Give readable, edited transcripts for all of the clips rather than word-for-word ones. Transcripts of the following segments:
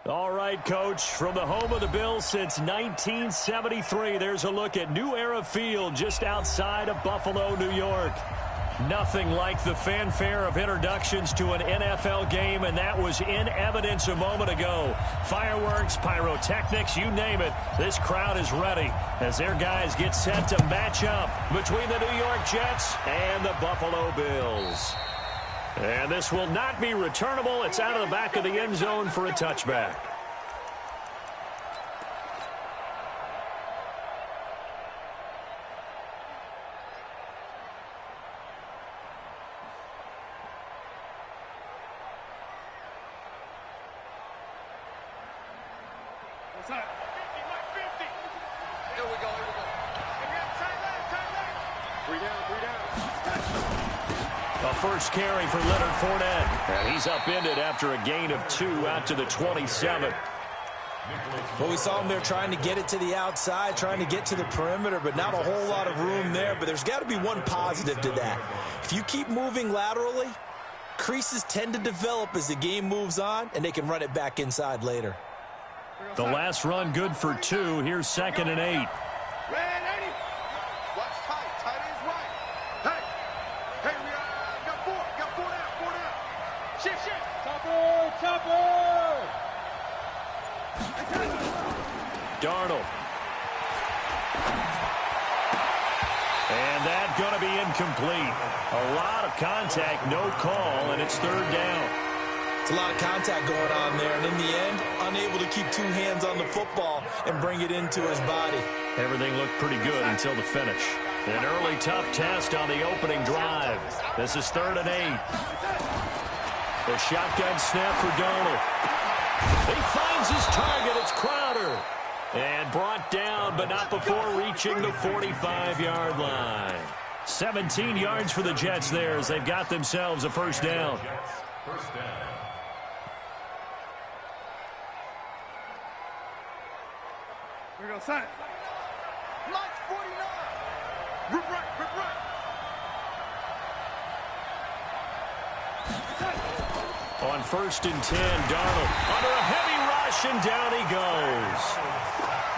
All right, Coach, from the home of the Bills since 1973, there's a look at New Era Field just outside of Buffalo, New York. Nothing like the fanfare of introductions to an NFL game, and that was in evidence a moment ago. Fireworks, pyrotechnics, you name it, this crowd is ready as their guys get set to match up between the New York Jets and the Buffalo Bills. And this will not be returnable. It's out of the back of the end zone for a touchback. First carry for Leonard Fournette. And he's upended after a gain of 2 out to the 27. Well, we saw him there trying to get it to the outside, trying to get to the perimeter, but not a whole lot of room there. But there's got to be one positive to that. If you keep moving laterally, creases tend to develop as the game moves on, and they can run it back inside later. The last run good for 2. Here's 2nd and 8. Darnold. And that's going to be incomplete. A lot of contact, no call, and it's 3rd down. It's a lot of contact going on there, and in the end, unable to keep 2 hands on the football and bring it into his body. Everything looked pretty good until the finish. An early tough test on the opening drive. This is 3rd and 8. The shotgun snap for Darnold. He finds his target. It's Crowder. And brought down, but not before reaching the 45-yard line. 17 yards for the Jets there as they've got themselves a first down. Here we go, son. Line 49. Rip right, rip right. On 1st and 10, Darnold under a heavy rush, and down he goes.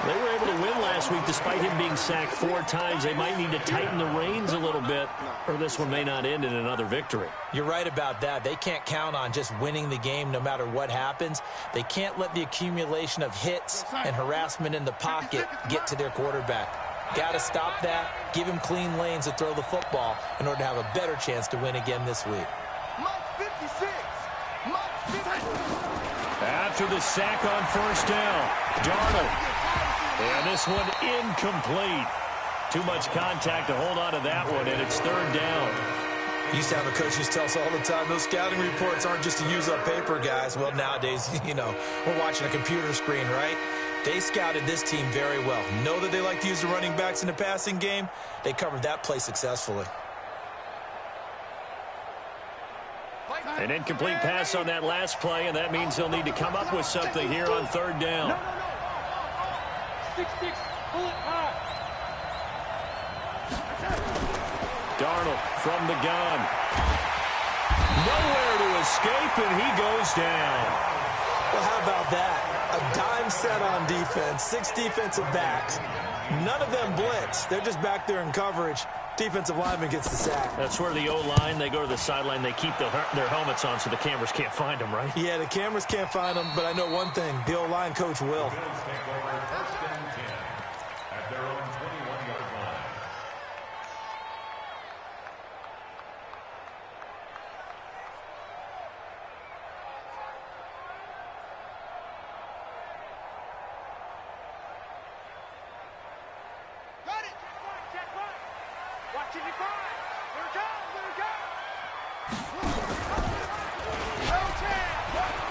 They were able to win last week despite him being sacked 4 times. They might need to tighten the reins a little bit, or this one may not end in another victory. You're right about that. They can't count on just winning the game no matter what happens. They can't let the accumulation of hits and harassment in the pocket get to their quarterback. Got to stop that, give him clean lanes to throw the football in order to have a better chance to win again this week. After the sack on 1st down, Darnold. And this one incomplete. Too much contact to hold on to that one, and it's 3rd down. Used to have a coach used to tell us all the time, those scouting reports aren't just to use up paper, guys. Well, nowadays, we're watching a computer screen, right? They scouted this team very well. Know that they like to use the running backs in the passing game. They covered that play successfully. An incomplete pass on that last play, and that means he'll need to come up with something here on 3rd down. 6-6, pull it high. Darnold from the gun. Nowhere to escape, and he goes down. Well, how about that? A dime set on defense, 6 defensive backs. None of them blitz. They're just back there in coverage. Defensive lineman gets the sack. That's where the O-line, they go to the sideline, they keep their helmets on so the cameras can't find them, right? Yeah, the cameras can't find them, but I know one thing. The O-line coach will.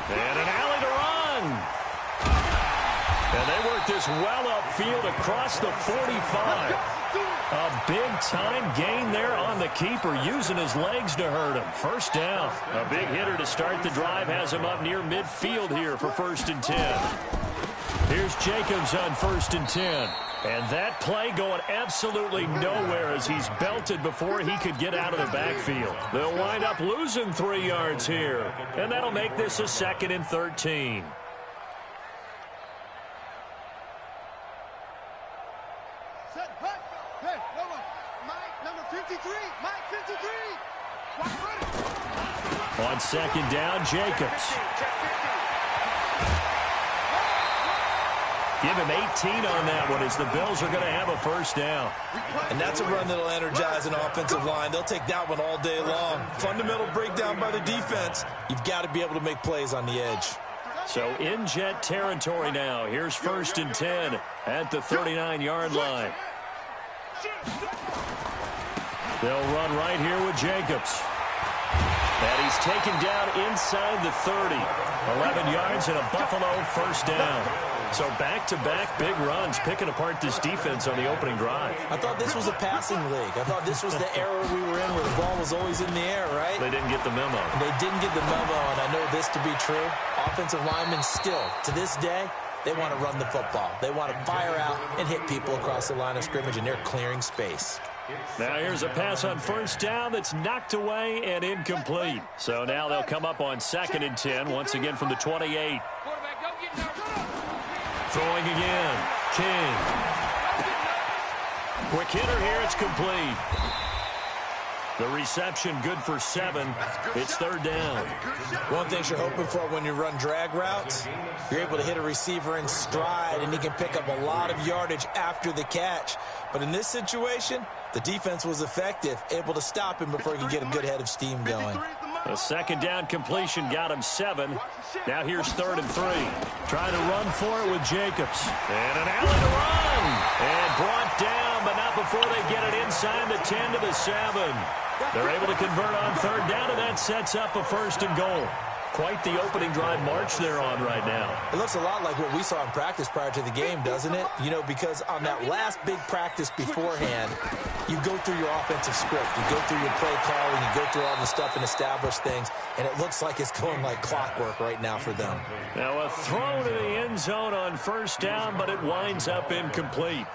And an alley to run. And they work this well upfield across the 45. A big-time gain there on the keeper, using his legs to hurt him. First down. A big hitter to start the drive has him up near midfield here for 1st and 10. Here's Jacobs on 1st and 10. And that play going absolutely nowhere as he's belted before he could get out of the backfield. They'll wind up losing 3 yards here. And that'll make this a 2nd and 13. Hey, no. Mike, number 53. Mike, 53. On second down, Jacobs. Give him 18 on that one as the Bills are going to have a first down. And that's a run that'll energize an offensive line. They'll take that one all day long. Fundamental breakdown by the defense. You've got to be able to make plays on the edge. So in Jet territory now. Here's first and 10 at the 39-yard line. They'll run right here with Jacobs. And he's taken down inside the 30. 11 yards and a Buffalo first down. So back-to-back big runs, picking apart this defense on the opening drive. I thought this was a passing league. I thought this was the era we were in where the ball was always in the air, right? They didn't get the memo. They didn't get the memo, and I know this to be true. Offensive linemen still, to this day, they want to run the football. They want to fire out and hit people across the line of scrimmage, and they're clearing space. Now here's a pass on first down that's knocked away and incomplete. So now they'll come up on second and 10, once again from the 28. Throwing again. King. Quick hitter here. It's complete. The reception good for 7. It's third down. One thing you're hoping for when you run drag routes, you're able to hit a receiver in stride, and he can pick up a lot of yardage after the catch. But in this situation, the defense was effective, able to stop him before he could get a good head of steam going. A second down completion got him 7. Now here's third and 3. Trying to run for it with Jacobs. And an alley to run. And brought down, but not before they get it inside the 10 to the 7. They're able to convert on third down, and that sets up a first and goal. Quite the opening drive march they're on right now. It looks a lot like what we saw in practice prior to the game, doesn't it? You know, because on that last big practice beforehand, you go through your offensive script. You go through your play calling. You go through all the stuff and establish things. And it looks like it's going like clockwork right now for them. Now a throw to the end zone on first down, but it winds up incomplete.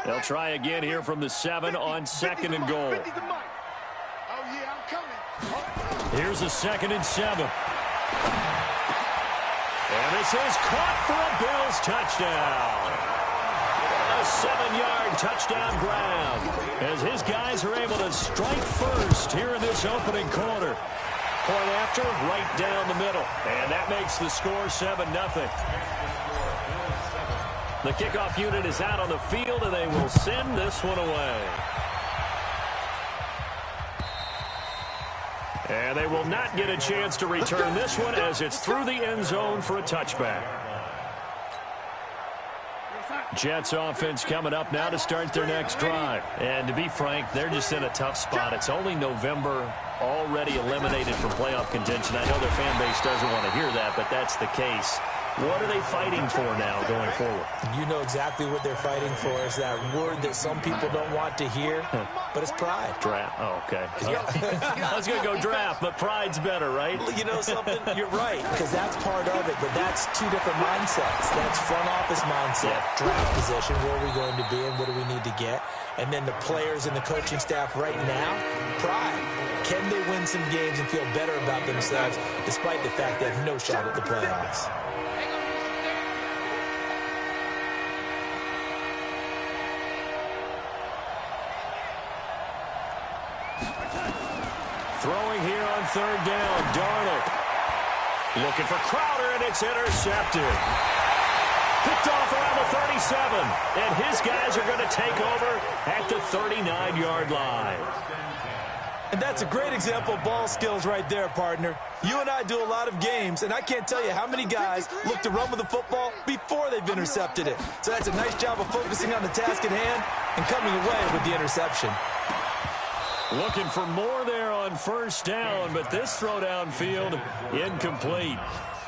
They'll try again here from the 7 on second and goal. Here's a second and 7. And this is caught for a Bills touchdown. A 7-yard touchdown grab as his guys are able to strike first here in this opening quarter. Point after, right down the middle. And that makes the score 7-0. The kickoff unit is out on the field, and they will send this one away. And they will not get a chance to return this one as it's through the end zone for a touchback. Jets offense coming up now to start their next drive. And to be frank, they're just in a tough spot. It's only November, already eliminated from playoff contention. I know their fan base doesn't want to hear that, but that's the case. What are they fighting for now going forward? You know exactly what they're fighting for is that word that some people don't want to hear, but it's pride. Draft. Oh, okay. I was going to go draft, but pride's better, right? You know something? You're right, because that's part of it, but that's two different mindsets. That's front office mindset, draft position, where are we going to be and what do we need to get? And then the players and the coaching staff right now, pride. Can they win some games and feel better about themselves despite the fact they have no shot at the playoffs? Throwing here on third down, Darnold. Looking for Crowder, and it's intercepted. Picked off around the 37, and his guys are going to take over at the 39-yard line. And that's a great example of ball skills right there, partner. You and I do a lot of games, and I can't tell you how many guys look to run with the football before they've intercepted it. So that's a nice job of focusing on the task at hand and coming away with the interception. Looking for more there on first down, but this throw downfield incomplete.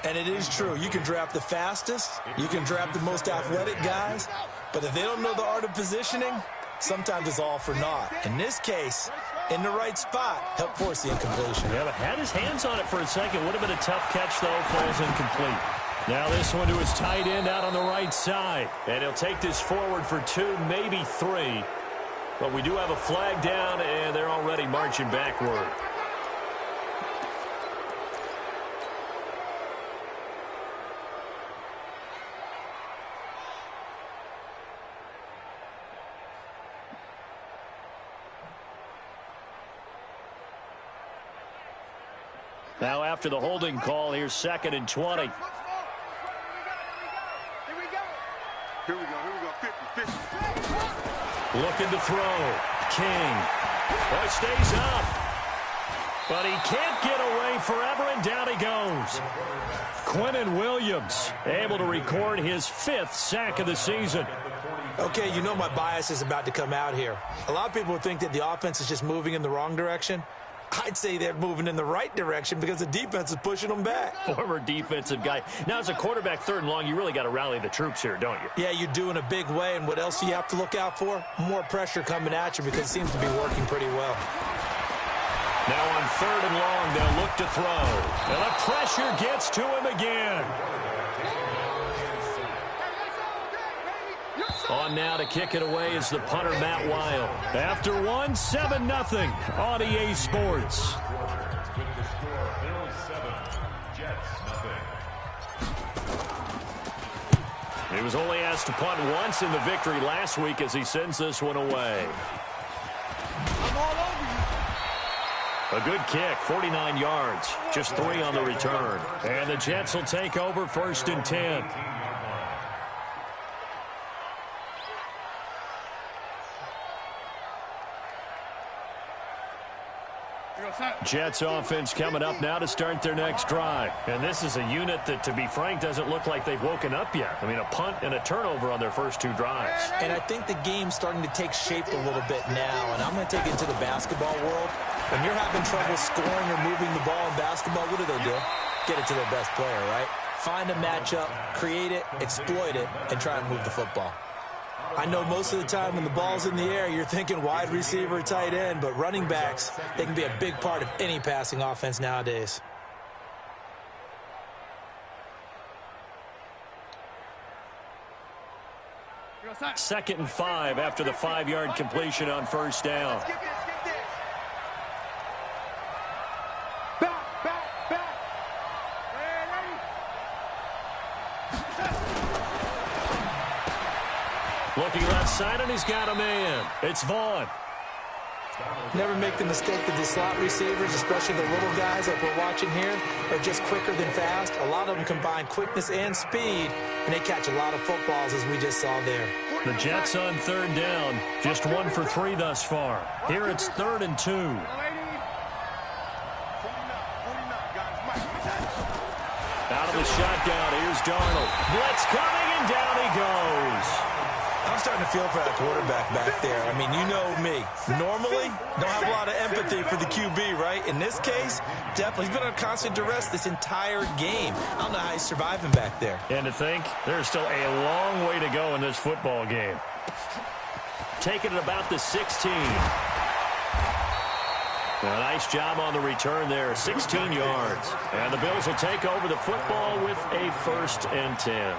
And it is true. You can draft the fastest. You can draft the most athletic guys. But if they don't know the art of positioning, sometimes it's all for naught. In this case, in the right spot, help force the incompletion. Yeah, but had his hands on it for a second. Would have been a tough catch, though. Falls incomplete. Now this one to his tight end out on the right side. And he'll take this forward for 2, maybe 3. But we do have a flag down, and they're already marching backward. Now after the holding call, here's 2nd and 20. Here we go. 50. Looking to throw. King. Boy, stays up. But he can't get away forever, and down he goes. Quinnen Williams able to record his 5th sack of the season. Okay, you know my bias is about to come out here. A lot of people think that the offense is just moving in the wrong direction. I'd say they're moving in the right direction because the defense is pushing them back. Former defensive guy. Now, as a quarterback, 3rd and long, you really got to rally the troops here, don't you? Yeah, you do in a big way, and what else do you have to look out for? More pressure coming at you because it seems to be working pretty well. Now on 3rd and long, they'll look to throw. And the pressure gets to him again. On now to kick it away is the punter, Matt Wild. After one, 7-0 on EA Sports. He was only asked to punt once in the victory last week as he sends this one away. A good kick, 49 yards, just 3 on the return. And the Jets will take over 1st and 10. Jets offense coming up now to start their next drive. And this is a unit that, to be frank, doesn't look like they've woken up yet. I mean, a punt and a turnover on their first 2 drives. And I think the game's starting to take shape a little bit now. And I'm going to take it into the basketball world. When you're having trouble scoring or moving the ball in basketball, what do? Get it to their best player, right? Find a matchup, create it, exploit it, and try and move the football. I know most of the time when the ball's in the air, you're thinking wide receiver, tight end, but running backs, they can be a big part of any passing offense nowadays. Second and 5 after the 5-yard completion on 1st down. Looking left side, and he's got a man. It's Vaughn. Never make the mistake that the slot receivers, especially the little guys like we're watching here, are just quicker than fast. A lot of them combine quickness and speed, and they catch a lot of footballs, as we just saw there. The Jets on 3rd down, just 1 for 3 thus far. Here it's 3rd and 2. Out of the shotgun, here's Darnold. Blitz coming, and down he goes. I'm starting to feel for that quarterback back there. I mean, you know me. Normally, don't have a lot of empathy for the QB, right? In this case, definitely. He's been on constant duress this entire game. I don't know how he's surviving back there. And to think, there's still a long way to go in this football game. Taking it about the 16. A nice job on the return there, 16 yards. And the Bills will take over the football with a 1st and 10.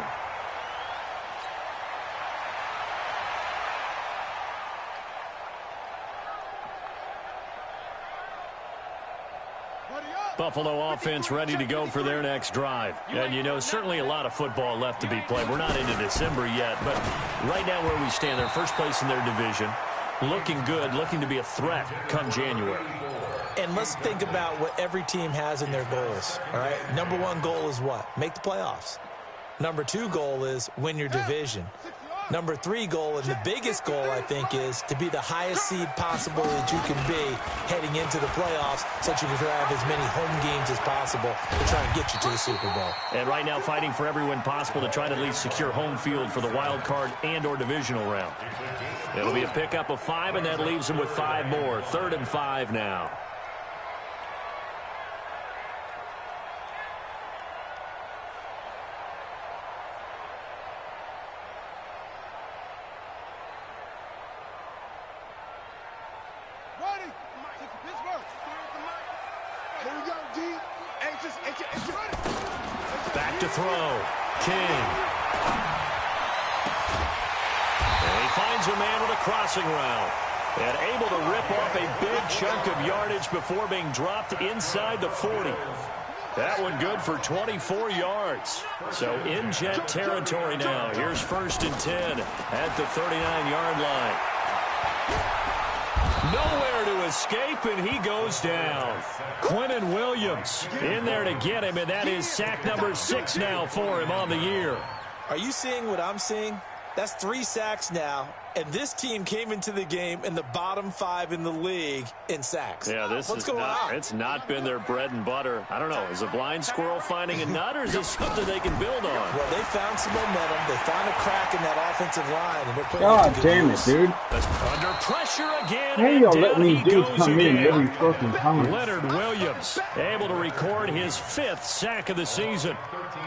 Buffalo offense ready to go for their next drive. And, you know, certainly a lot of football left to be played. We're not into December yet, but right now where we stand, they're first place in their division. Looking good, looking to be a threat come January. And let's think about what every team has in their goals, all right? Number 1 goal is what? Make the playoffs. Number 2 goal is win your division. Number 3 goal, and the biggest goal, I think, is to be the highest seed possible that you can be heading into the playoffs so that you can have as many home games as possible to try and get you to the Super Bowl. And right now fighting for every win possible to try to at least secure home field for the wild card and or divisional round. It'll be a pickup of 5, and that leaves them with 5 more. 3rd and 5 now. Back to throw. King. And he finds a man with a crossing route. And able to rip off a big chunk of yardage before being dropped inside the 40. That one good for 24 yards. So in Jet territory now. Here's 1st and 10 at the 39-yard line. Nowhere to escape, and he goes down. Quinnen Williams in there to get him, and that is sack number 6 now for him on the year. Are you seeing what I'm seeing? That's 3 sacks now, and this team came into the game in the bottom 5 in the league in sacks. Yeah, it's not been their bread and butter. I don't know. Is a blind squirrel finding a nut, or is this something they can build on? Well, they found some momentum. They found a crack in that offensive line, and they're putting God damn it, dude. That's under pressure again. How y'all let me dudes come in every fucking time? Leonard Williams able to record his 5th sack of the season.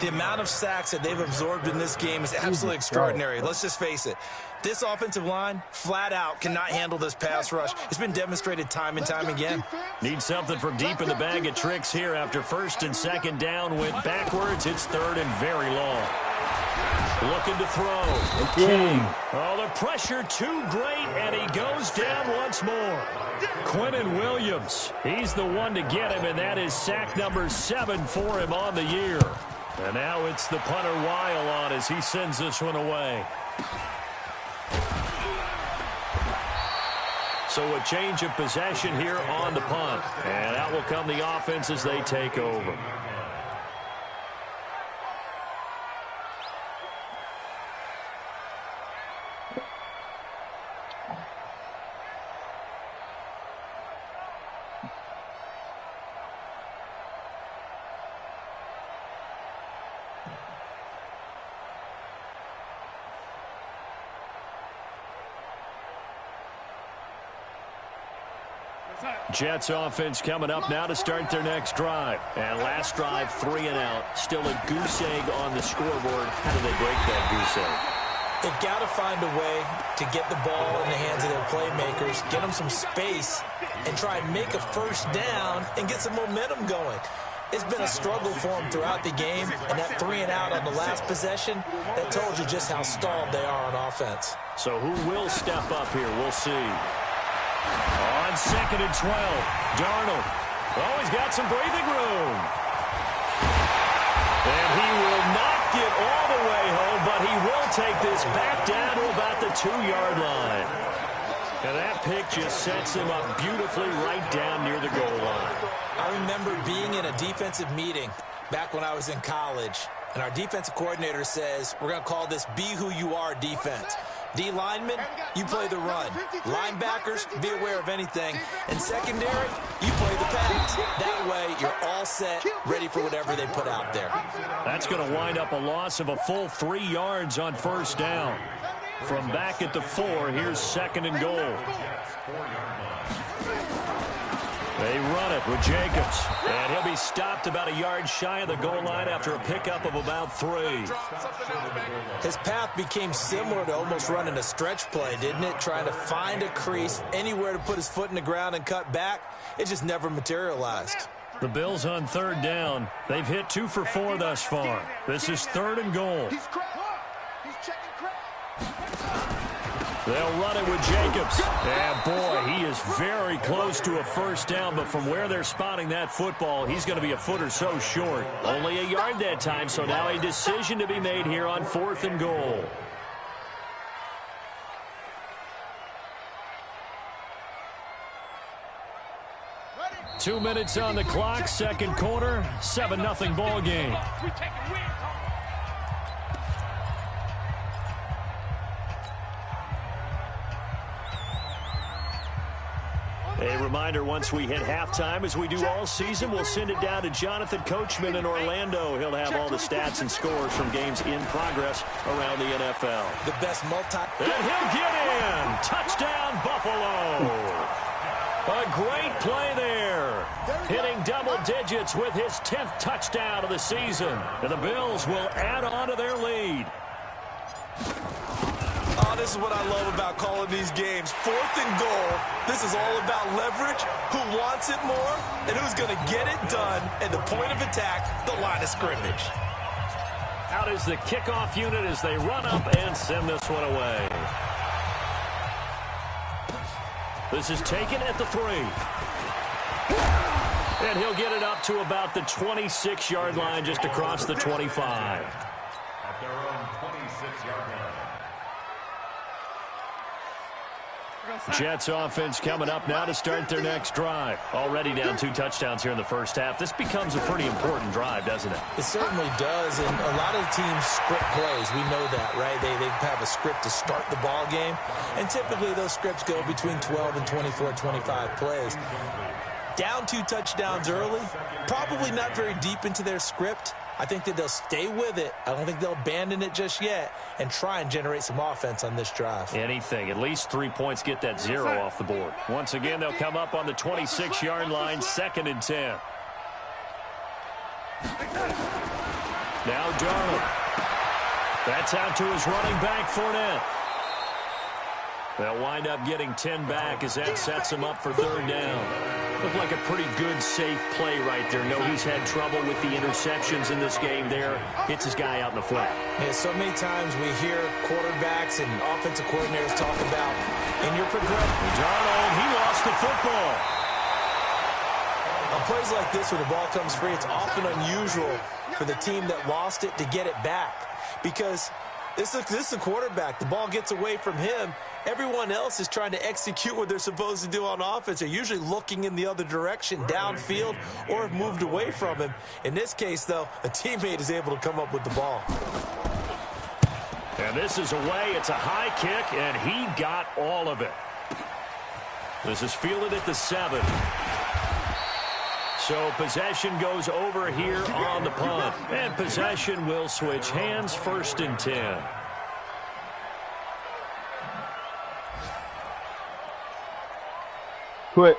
The amount of sacks that they've absorbed in this game is absolutely extraordinary. Let's just face it. This offensive line, flat out, cannot handle this pass rush. It's been demonstrated time and time again. Need something from deep in the bag of tricks here after 1st and 2nd down. Went backwards. It's 3rd and very long. Looking to throw. King. Oh, the pressure too great, and he goes down once more. Quinnen Williams, he's the one to get him, and that is sack number 7 for him on the year. And now it's the punter Weil on as he sends this one away. So a change of possession here on the punt. And out will come the offense as they take over. Jets offense coming up now to start their next drive. And last drive, 3 and out. Still a goose egg on the scoreboard. How do they break that goose egg? They've got to find a way to get the ball in the hands of their playmakers, get them some space, and try and make a first down and get some momentum going. It's been a struggle for them throughout the game, and that 3 and out on the last possession, that told you just how stalled they are on offense. So who will step up here? We'll see. On 2nd and 12, Darnold. Oh, he's got some breathing room. And he will not get all the way home, but he will take this back down to about the 2-yard line. And that pick just sets him up beautifully right down near the goal line. I remember being in a defensive meeting back when I was in college, and our defensive coordinator says, we're going to call this Be Who You Are defense. D linemen, you play the run. Linebackers, be aware of anything. And secondary, you play the pass. That way, you're all set, ready for whatever they put out there. That's going to wind up a loss of a full 3 yards on 1st down. From back at the 4, here's 2nd and goal. They run it with Jacobs. And he'll be stopped about a yard shy of the goal line after a pickup of about 3. His path became similar to almost running a stretch play, didn't it? Trying to find a crease, anywhere to put his foot in the ground and cut back. It just never materialized. The Bills on 3rd down. They've hit 2 for 4 thus far. This is 3rd and goal. They'll run it with Jacobs. And, boy, he is very close to a first down, but from where they're spotting that football, he's going to be a foot or so short. Only a yard that time, so now a decision to be made here on 4th and goal. Ready. 2 minutes on the clock, 2nd quarter, 7-0 ball game. A reminder, once we hit halftime, as we do all season, we'll send it down to Jonathan Coachman in Orlando. He'll have all the stats and scores from games in progress around the NFL. The best And he'll get in! Touchdown, Buffalo! A great play there. Hitting double digits with his 10th touchdown of the season. And the Bills will add on to their lead. Oh, this is what I love about calling these games. 4th and goal. This is all about leverage, who wants it more, and who's going to get it done at the point of attack, the line of scrimmage. Out is the kickoff unit as they run up and send this one away. This is taken at the 3. And he'll get it up to about the 26-yard line, just across the 25. At their own 26-yard line. Jets offense coming up now to start their next drive. Already down 2 touchdowns here in the first half. This becomes a pretty important drive, doesn't it? It certainly does, and a lot of teams script plays. We know that, right? They have a script to start the ball game, and typically those scripts go between 12 and 24, 25 plays. Down 2 touchdowns early, probably not very deep into their script. I think that they'll stay with it. I don't think they'll abandon it just yet and try and generate some offense on this drive. Anything. At least 3 points, get that 0 off the board. Once again, they'll come up on the 26-yard line, 2nd and 10. Now Darnold. That's out to his running back, Fournette. They'll wind up getting 10 back as that sets him up for 3rd down. Looked like a pretty good, safe play right there. No, he's had trouble with the interceptions in this game there. Hits his guy out in the flat. Yeah, so many times we hear quarterbacks and offensive coordinators talk about in your progression. Darnold, he lost the football. On plays like this where the ball comes free, it's often unusual for the team that lost it to get it back. Because this is a quarterback. The ball gets away from him. Everyone else is trying to execute what they're supposed to do on offense. They're usually looking in the other direction, downfield, or have moved away from him. In this case, though, a teammate is able to come up with the ball. And this is away. It's a high kick, and he got all of it. This is fielded at the 7. So possession goes over here on the punt. And possession will switch hands, 1st and 10. Quit.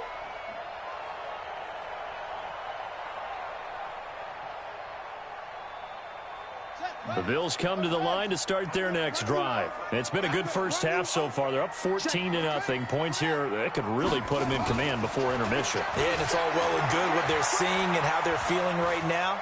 The Bills come to the line to start their next drive. It's been a good first half so far. They're up 14-0. Points here, that could really put them in command before intermission. Yeah, and it's all well and good what they're seeing and how they're feeling right now.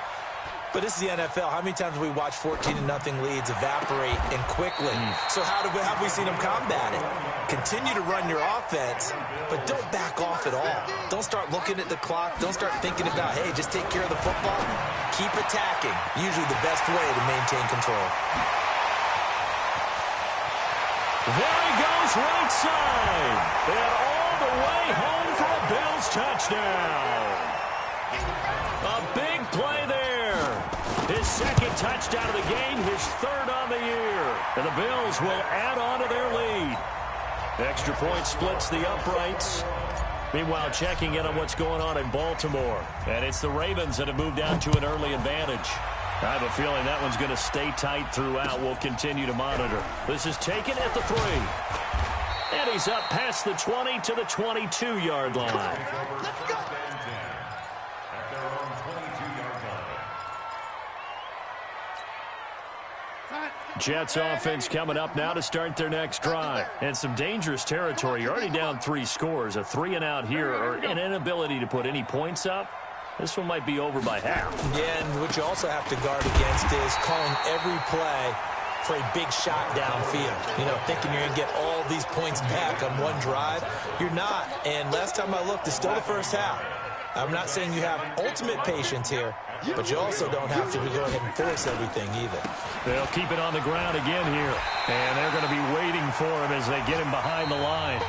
But this is the NFL. How many times have we watched 14-0 leads evaporate and quickly? So how have we seen them combat it? Continue to run your offense, but don't back off at all. Don't start looking at the clock. Don't start thinking about, hey, just take care of the football. Keep attacking. Usually the best way to maintain control. There he goes, right side. And all the way home for a Bills touchdown. A big play there. His 2nd touchdown of the game, his 3rd on the year. And the Bills will add on to their lead. Extra point splits the uprights. Meanwhile, checking in on what's going on in Baltimore. And it's the Ravens that have moved out to an early advantage. I have a feeling that one's going to stay tight throughout. We'll continue to monitor. This is taken at the 3. And he's up past the 20 to the 22-yard line. Let's go. Jets offense coming up now to start their next drive. And some dangerous territory. You're already down 3 scores. A 3-and-out here, or an inability to put any points up. This one might be over by half. Yeah, and what you also have to guard against is calling every play for a big shot downfield. You know, thinking you're going to get all these points back on one drive. You're not. And last time I looked, it's still the first half. I'm not saying you have ultimate patience here, but you also don't have to go ahead and force everything either. They'll keep it on the ground again here. And they're going to be waiting for him as they get him behind the line.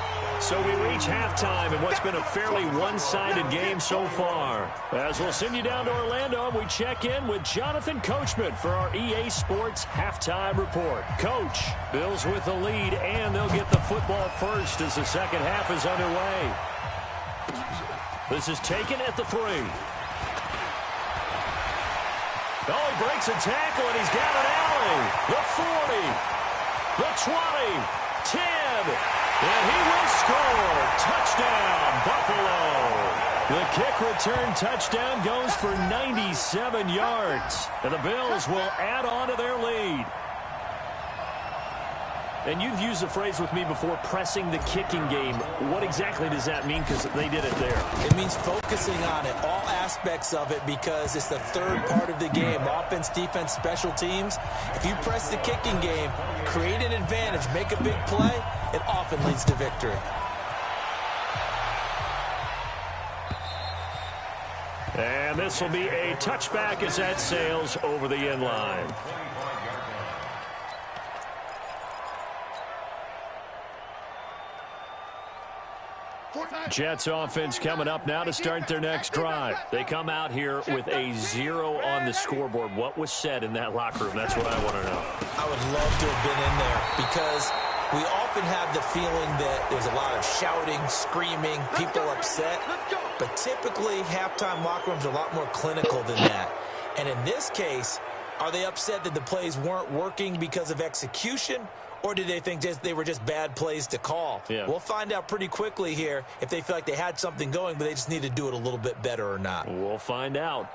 So we reach halftime in what's been a fairly one-sided game so far. As we'll send you down to Orlando, we check in with Jonathan Coachman for our EA Sports Halftime Report. Coach, Bills with the lead, and they'll get the football first as the second half is underway. This is taken at the 3. Oh, he breaks a tackle, and he's got an alley. The 40, the 20, 10, and he will score. Touchdown, Buffalo. The kick return touchdown goes for 97 yards. And the Bills will add on to their lead. And you've used the phrase with me before, pressing the kicking game. What exactly does that mean? Because they did it there. It means focusing on it, all aspects of it, because it's the third part of the game. Offense, defense, special teams. If you press the kicking game, create an advantage, make a big play, it often leads to victory. And this will be a touchback as that sails over the end line. Jets offense coming up now to start their next drive. They come out here with a 0 on the scoreboard. What was said in that locker room? That's what I want to know. I would love to have been in there because we often have the feeling that there's a lot of shouting, screaming, people upset. But typically, halftime locker rooms are a lot more clinical than that. And in this case, are they upset that the plays weren't working because of execution? Or did they think they were just bad plays to call? Yeah. We'll find out pretty quickly here if they feel like they had something going, but they just need to do it a little bit better or not. We'll find out.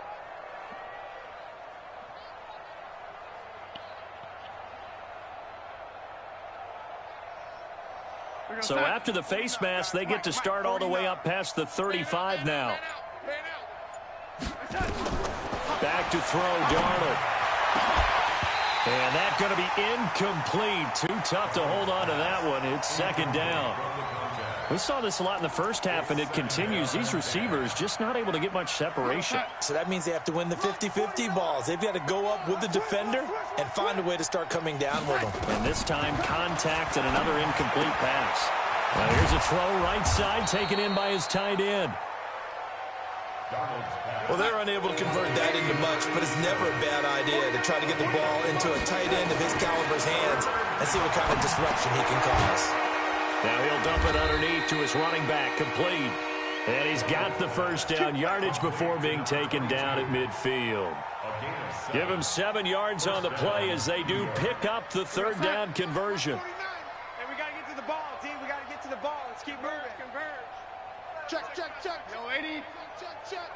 So after the face mask, they get to start all the way up past the 35 now. Back to throw, Darnold. And that's going to be incomplete. Too tough to hold on to that one. It's second down. We saw this a lot in the first half, and it continues. These receivers just not able to get much separation. So that means they have to win the 50-50 balls. They've got to go up with the defender and find a way to start coming down with them. And this time, contact and another incomplete pass. Now here's a throw right side, taken in by his tight end. Well, they're unable to convert that into much, but it's never a bad idea to try to get the ball into a tight end of his caliber's hands and see what kind of disruption he can cause. Now he'll dump it underneath to his running back, complete. And he's got the first down, yardage before being taken down at midfield. Give him 7 yards on the play as they do pick up the third down conversion. Hey, we got to get to the ball, team. We got to get to the ball. Let's keep moving. Converge. Check, check, check. Yo, 80. Check, check.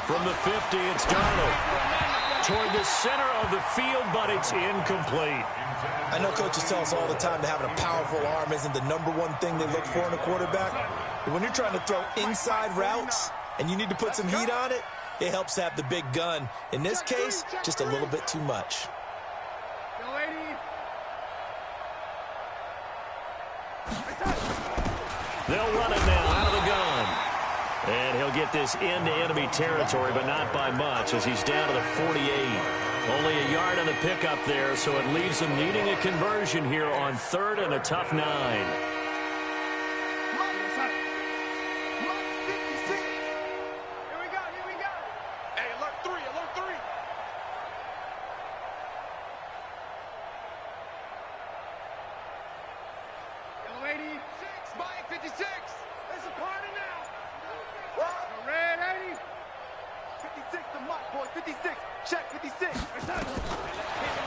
From the 50, it's Darnold. Toward the center of the field, but it's incomplete. I know coaches tell us all the time that having a powerful arm isn't the #1 thing they look for in a quarterback. But when you're trying to throw inside routes and you need to put some heat on it, it helps to have the big gun. In this case, just a little bit too much. They'll run it now out of the gun. And he'll get this into enemy territory, but not by much as he's down to the 48. Only a yard on the pickup there, so it leaves him needing a conversion here on 3rd and a tough 9.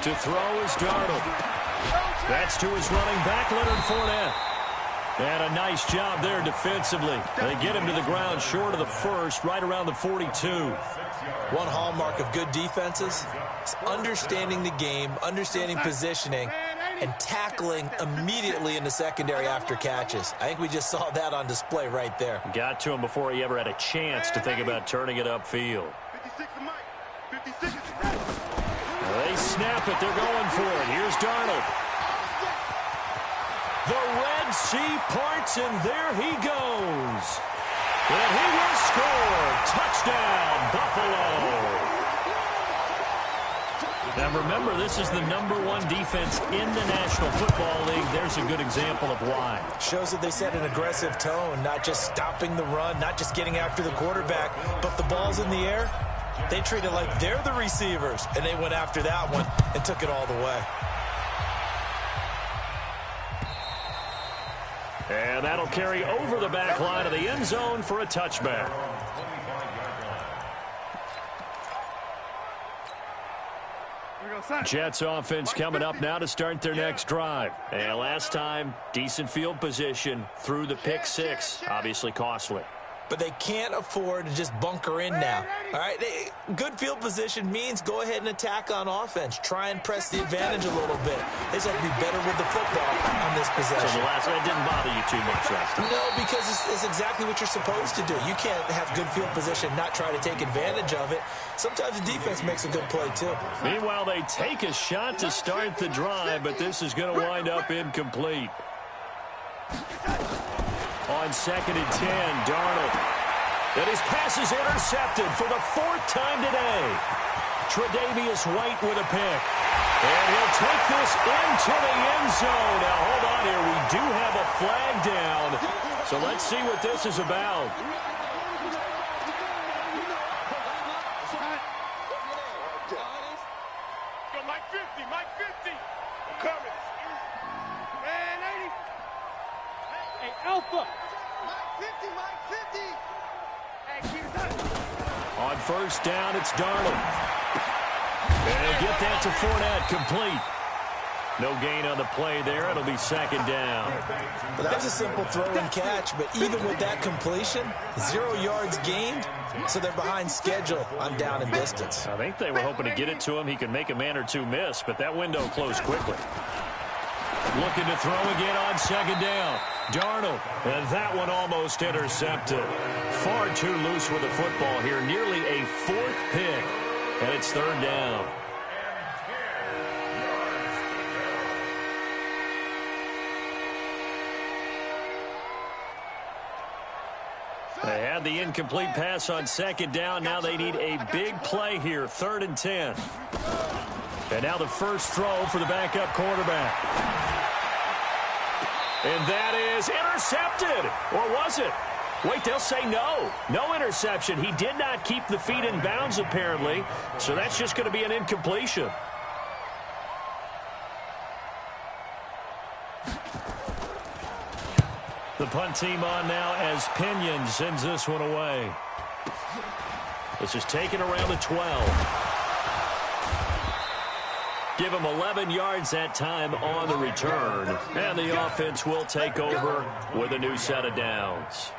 To throw is Darnold. That's to his running back, Leonard Fournette. And a nice job there defensively. They get him to the ground short of the first, right around the 42. One hallmark of good defenses is understanding the game, understanding positioning, and tackling immediately in the secondary after catches. I think we just saw that on display right there. Got to him before he ever had a chance to think about turning it upfield. 56 to Mike. 56 is They snap it. They're going for it. Here's Darnold. The Red Sea parts, and there he goes. And he will score. Touchdown, Buffalo. Now, remember, this is the #1 defense in the National Football League. There's a good example of why. Shows that they set an aggressive tone, not just stopping the run, not just getting after the quarterback, but the ball's in the air. They treat it like they're the receivers, and they went after that one and took it all the way. And that'll carry over the back line of the end zone for a touchback. Jets offense coming up now to start their next drive. And last time, decent field position through the pick 6. Obviously costly. But they can't afford to just bunker in now. All right, good field position means go ahead and attack on offense. Try and press the advantage a little bit. They just have to be better with the football on this possession. So the last one didn't bother you too much last time. No, because it's exactly what you're supposed to do. You can't have good field position, not try to take advantage of it. Sometimes the defense makes a good play, too. Meanwhile, they take a shot to start the drive, but this is going to wind up incomplete. On 2nd and 10, Darnold. And his pass is intercepted for the 4th time today. Tre'Davious White with a pick. And he'll take this into the end zone. Now, hold on here. We do have a flag down. So let's see what this is about. Go, Mike 50, Mike 50. I'm coming. Man, 80. Hey, Alpha. Mike 50, Mike 50. Hey, keep it up. On first down, it's Darnold. And he'll get that to Fournette, complete. No gain on the play there. It'll be second down. Well, that was a simple throw and catch, but even with that completion, 0 yards gained, so they're behind schedule on down and distance. I think they were hoping to get it to him. He could make a man or two miss, but that window closed quickly. Looking to throw again on second down. Darnold, and that one almost intercepted. Far too loose with the football here. Nearly a fourth pick, and it's third down. They had the incomplete pass on second down. Now they need a big play here, 3rd and 10. And now the first throw for the backup quarterback. And that is intercepted. Or was it? Wait, they'll say no. No interception. He did not keep the feet in bounds, apparently. So that's just going to be an incompletion. The punt team on now as Pinion sends this one away. This is taken around the 12. Give him 11 yards that time on the return. And the offense will take over with a new set of downs.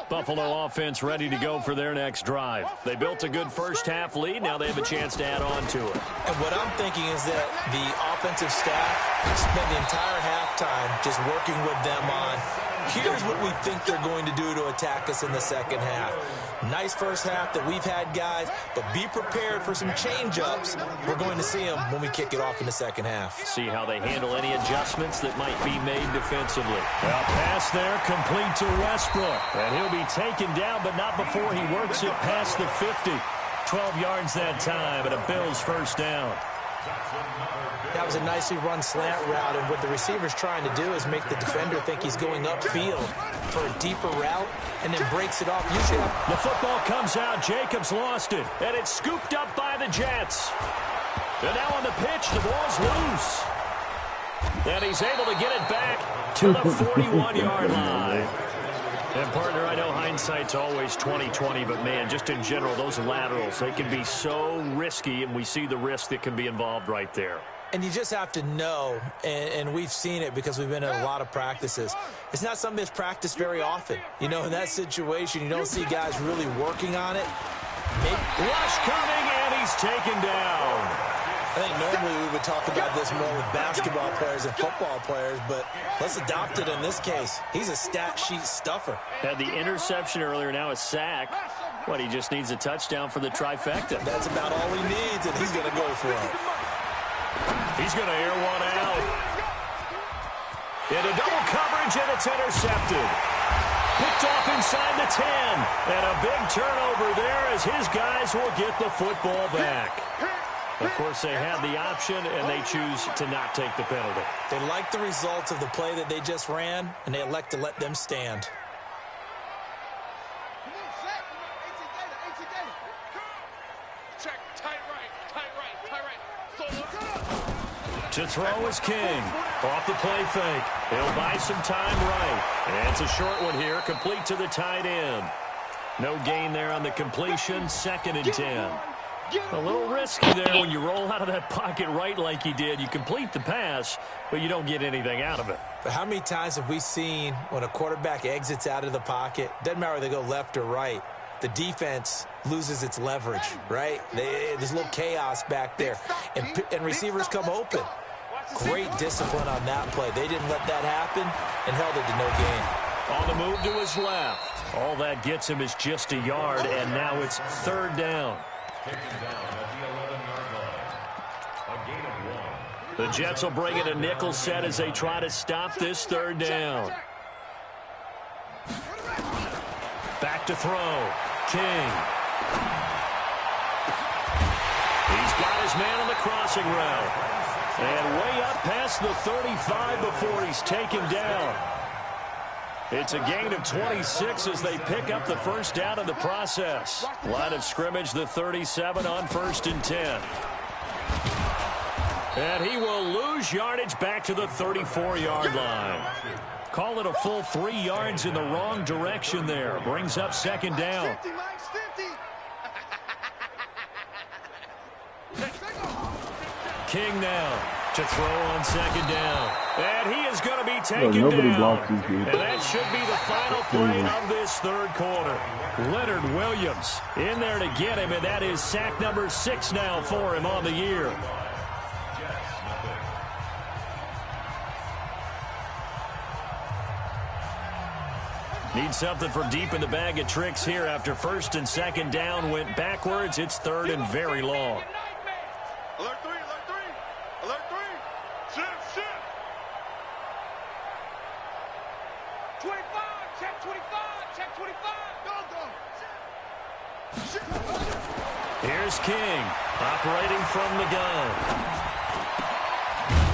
Buffalo offense ready to go for their next drive. They built a good first-half lead. Now they have a chance to add on to it. And what I'm thinking is that the offensive staff spent the entire halftime just working with them on, here's what we think they're going to do to attack us in the second half. Nice first half that we've had, guys, but be prepared for some change-ups. We're going to see them when we kick it off in the second half. See how they handle any adjustments that might be made defensively. A pass there, complete to Westbrook. And he'll be taken down, but not before he works it past the 50. 12 yards that time, and a Bills first down. That was a nicely run slant route, and what the receiver's trying to do is make the defender think he's going upfield for a deeper route and then breaks it off. Usually the football comes out. Jacobs lost it, and it's scooped up by the Jets. And now on the pitch, the ball's loose. And he's able to get it back to the 41-yard line. And, partner, I know hindsight's always 20/20, but, man, just in general, those laterals, they can be so risky, and we see the risk that can be involved right there. And you just have to know, and we've seen it because we've been in a lot of practices. It's not something that's practiced very often. You know, in that situation, you don't see guys really working on it. Rush coming, and he's taken down. I think normally we would talk about this more with basketball players and football players, but let's adopt it in this case. He's a stat sheet stuffer. Had the interception earlier, now a sack. What, he just needs a touchdown for the trifecta. That's about all he needs, and he's going to go for it. He's going to air one out. Into double coverage, and it's intercepted. Picked off inside the 10. And a big turnover there as his guys will get the football back. Of course, they had the option, and they choose to not take the penalty. They like the results of the play that they just ran, and they elect to let them stand. Check, tight right. To throw is King. Off the play fake. He'll buy some time right. And it's a short one here, complete to the tight end. No gain there on the completion, 2nd and 10. A little risky there when you roll out of that pocket right like he did. You complete the pass, but you don't get anything out of it. But how many times have we seen when a quarterback exits out of the pocket, doesn't matter whether they go left or right, the defense loses its leverage, right? There's a little chaos back there, and receivers come open. Great discipline on that play. They didn't let that happen and held it to no gain. On the move to his left. All that gets him is just a yard, and now it's 3rd down. The Jets will bring in a nickel set as they try to stop this 3rd down. Back to throw. King. He's got his man on the crossing route. And way up past the 35 before he's taken down. It's a gain of 26 as they pick up the first down in the process. Line of scrimmage, the 37 on 1st and 10. And he will lose yardage back to the 34-yard line. Call it a full 3 yards in the wrong direction there. Brings up 2nd down. King now to throw on 2nd down. And he is going to be taken down. And that should be the final play of this 3rd quarter. Leonard Williams in there to get him, and that is sack number 6 now for him on the year. Need something from deep in the bag of tricks here after 1st and 2nd down went backwards. It's 3rd and very long. Alert 3, alert 3, alert 3. Shift, shift. 25, check 25, check 25. Go, go. Shift. Here's King operating from the gun.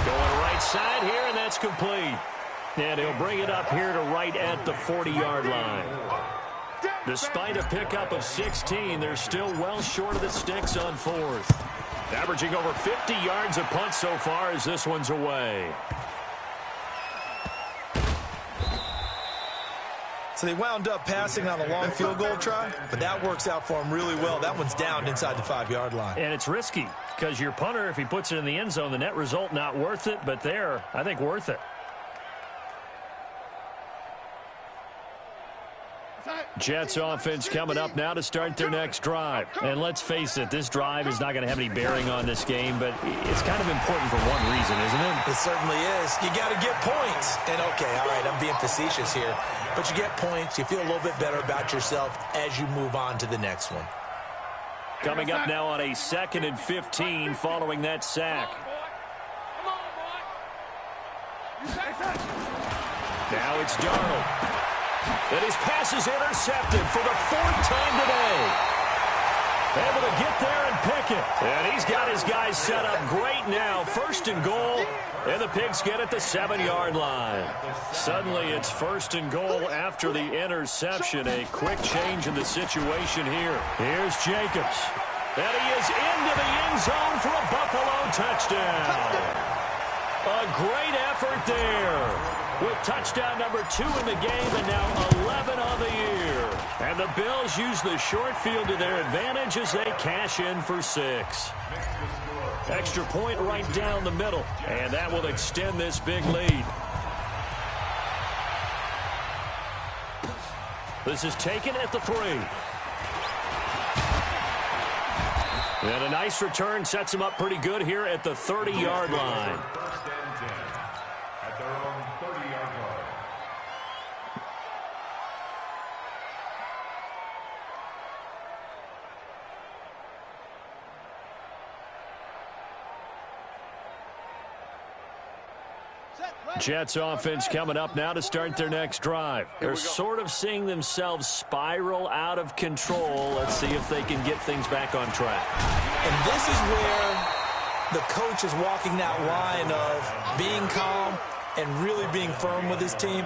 Going right side here, and that's complete. And he'll bring it up here to right at the 40-yard line. Despite a pickup of 16, they're still well short of the sticks on 4th. Averaging over 50 yards a punt so far as this one's away. So they wound up passing on a long field goal try, but that works out for them really well. That one's down inside the 5-yard line. And it's risky because your punter, if he puts it in the end zone, the net result not worth it, but there, I think worth it. Jets offense coming up now to start their next drive. And let's face it, this drive is not going to have any bearing on this game, but it's kind of important for one reason, isn't it? It certainly is. You got to get points. And, okay, all right, I'm being facetious here. But you get points. You feel a little bit better about yourself as you move on to the next one. Coming up now on a 2nd and 15 following that sack. Now it's Darnold. And his pass is intercepted for the 4th time today. Able to get there and pick it. And he's got his guys set up great now. 1st and goal. And the Pigs get at the 7-yard line. Suddenly it's 1st and goal after the interception. A quick change in the situation here. Here's Jacobs. And he is into the end zone for a Buffalo touchdown. A great effort there. With touchdown number 2 in the game and now 11 on the year. And the Bills use the short field to their advantage as they cash in for 6. Extra point right down the middle. And that will extend this big lead. This is taken at the 3. And a nice return sets him up pretty good here at the 30-yard line. Jets offense coming up now to start their next drive. They're sort of seeing themselves spiral out of control. Let's see if they can get things back on track. And this is where the coach is walking that line of being calm and really being firm with his team.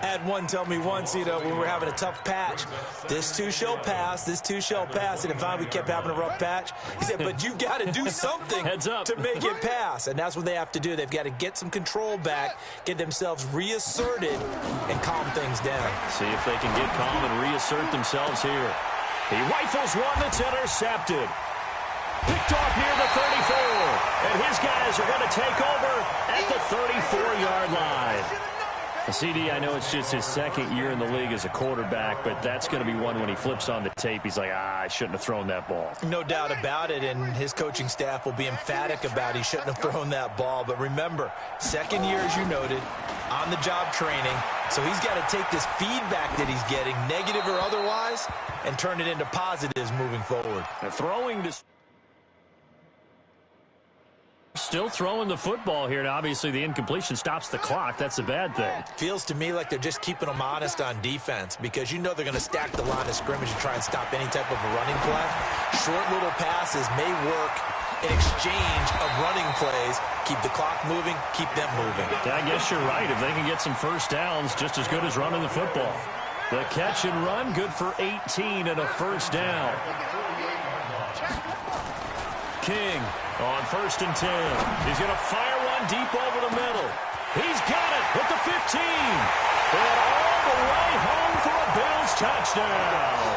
I had one tell me once, when we were having a tough patch, this too shall pass, this too shall pass. And if finally we kept having a rough patch, he said, but you've got to do something to make it pass. And that's what they have to do. They've got to get some control back, get themselves reasserted, and calm things down. See if they can get calm and reassert themselves here. He rifles one that's intercepted. Picked off near the 34. And his guys are going to take over at the 34-yard line. CD, I know it's just his 2nd year in the league as a quarterback, but that's going to be one when he flips on the tape. He's like, I shouldn't have thrown that ball. No doubt about it, and his coaching staff will be emphatic about he shouldn't have thrown that ball. But remember, 2nd year, as you noted, on-the-job training. So he's got to take this feedback that he's getting, negative or otherwise, and turn it into positives moving forward. And throwing this... Still throwing the football here, and obviously the incompletion stops the clock. That's a bad thing. Feels to me like they're just keeping them honest on defense because you know they're going to stack the line of scrimmage and try and stop any type of a running play. Short little passes may work in exchange of running plays. Keep the clock moving, keep them moving. Yeah, I guess you're right. If they can get some first downs, just as good as running the football. The catch and run, good for 18 and a first down. King on 1st and 10. He's going to fire one deep over the middle. He's got it at the 15. And all the way home for a Bills touchdown.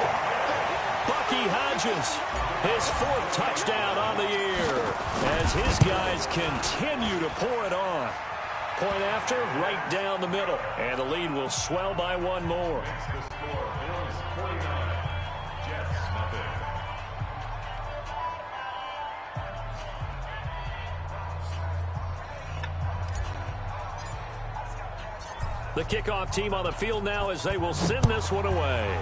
Bucky Hodges, his 4th touchdown on the year as his guys continue to pour it on. Point after, right down the middle. And the lead will swell by one more. The kickoff team on the field now as they will send this one away.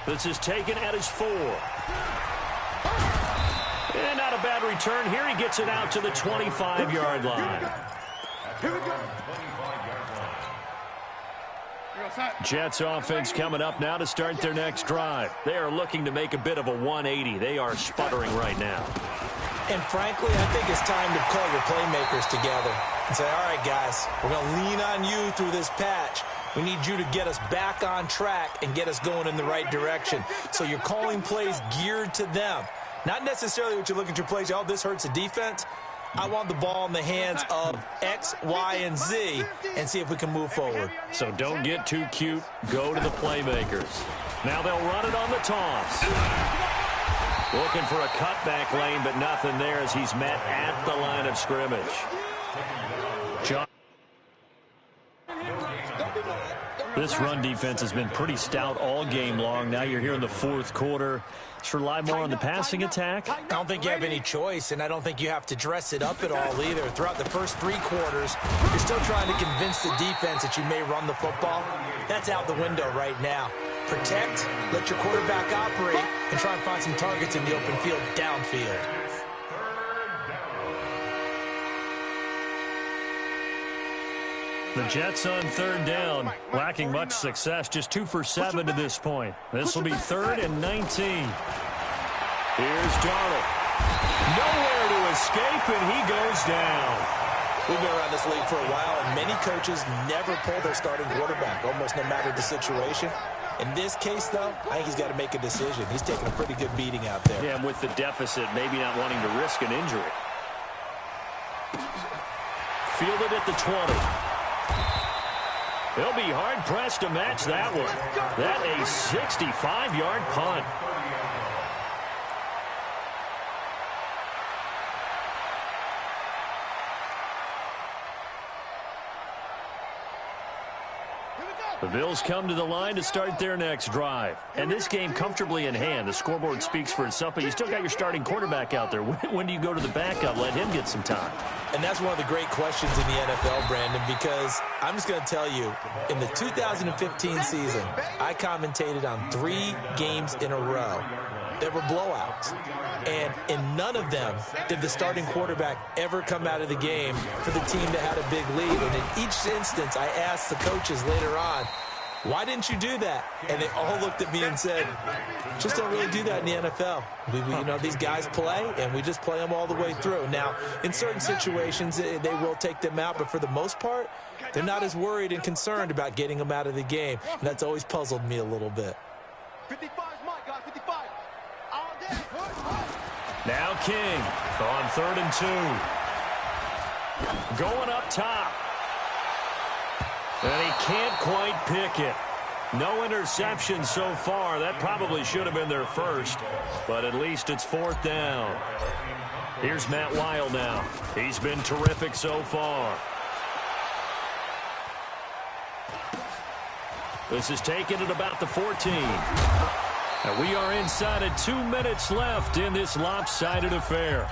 This is taken at his 4. And not a bad return here. He gets it out to the 25-yard line. Jets offense coming up now to start their next drive. They are looking to make a bit of a 180. They are sputtering right now. And frankly, I think it's time to call your playmakers together and say, all right, guys, we're going to lean on you through this patch. We need you to get us back on track and get us going in the right direction. So you're calling plays geared to them. Not necessarily what you're looking to play. Oh, this hurts the defense. I want the ball in the hands of X, Y, and Z and see if we can move forward. So don't get too cute. Go to the playmakers. Now they'll run it on the toss. Looking for a cutback lane, but nothing there as he's met at the line of scrimmage. John. This run defense has been pretty stout all game long. Now you're here in the 4th quarter. Let's rely more on the passing attack. I don't think you have any choice, and I don't think you have to dress it up at all either. Throughout the first 3 quarters, you're still trying to convince the defense that you may run the football. That's out the window right now. Protect, let your quarterback operate, and try and find some targets in the open field downfield. The Jets on 3rd down, lacking much success, just 2 for 7 to this point. This will be 3rd and 19. Here's Darnold. Nowhere to escape, and he goes down. We've been around this league for a while, and many coaches never pull their starting quarterback, almost no matter the situation. In this case, though, I think he's got to make a decision. He's taking a pretty good beating out there. Yeah, and with the deficit, maybe not wanting to risk an injury. Fielded at the 20. He'll be hard-pressed to match that one. That a 65-yard punt. The Bills come to the line to start their next drive. And this game comfortably in hand. The scoreboard speaks for itself, but you still got your starting quarterback out there. When do you go to the backup? Let him get some time. And that's one of the great questions in the NFL, Brandon, because I'm just going to tell you, in the 2015 season, I commentated on 3 games in a row. There were blowouts. And in none of them did the starting quarterback ever come out of the game for the team that had a big lead. And in each instance, I asked the coaches later on, why didn't you do that? And they all looked at me and said, just don't really do that in the NFL. You know, these guys play, and we just play them all the way through. Now, in certain situations, they will take them out, but for the most part, they're not as worried and concerned about getting them out of the game. And that's always puzzled me a little bit. 55 is mine, guys, 55. All day. Now King on 3rd and 2. Going up top. And he can't quite pick it. No interception so far. That probably should have been their first, but at least it's 4th down. Here's Matt Weil now. He's been terrific so far. This is taken at about the 14. And we are inside of 2 minutes left in this lopsided affair.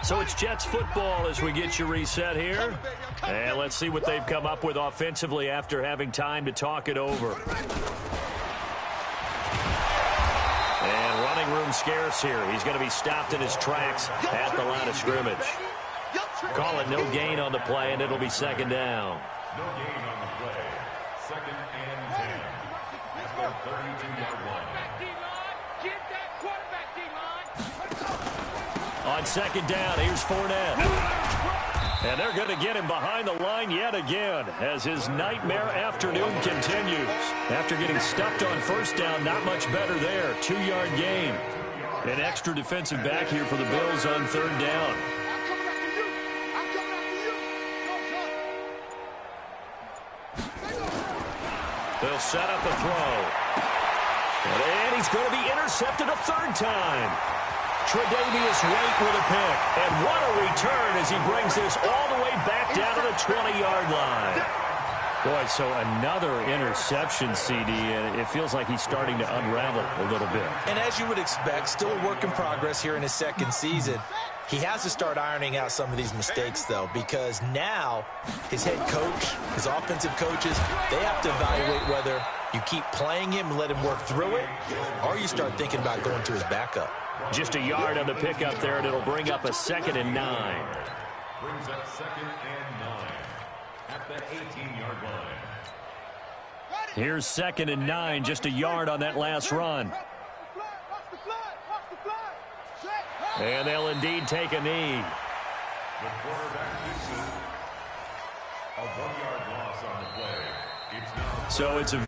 So it's Jets football as we get you reset here. And let's see what they've come up with offensively after having time to talk it over. running room scarce here. He's going to be stopped in his tracks at the line of scrimmage. Call it no gain on the play, and it'll be second down. No gain on the play. Second and 10. At the 32-yard line. Get that quarterback, D-line. On second down, here's Fournette. And they're going to get him behind the line yet again as his nightmare afternoon continues. After getting stuffed on first down, not much better there. 2-yard gain. An extra defensive back here for the Bills on third down. They'll set up a throw. And he's going to be intercepted a third time. Tre'Davious White with a pick. And what a return as he brings this all the way back down to the 20-yard line. Boy, so another interception, CD, and it feels like he's starting to unravel a little bit. And as you would expect, still a work in progress here in his second season. He has to start ironing out some of these mistakes, though, because now his head coach, his offensive coaches, they have to evaluate whether you keep playing him and let him work through it, or you start thinking about going to his backup. Just a yard on the pickup there, and it'll bring up a 2nd and 9. Brings up 2nd and 9 at the 18-yard line. Here's 2nd and 9, just a yard on that last run. And they'll indeed take a knee. The quarterback keeps it. A 1-yard loss on the play. So it's a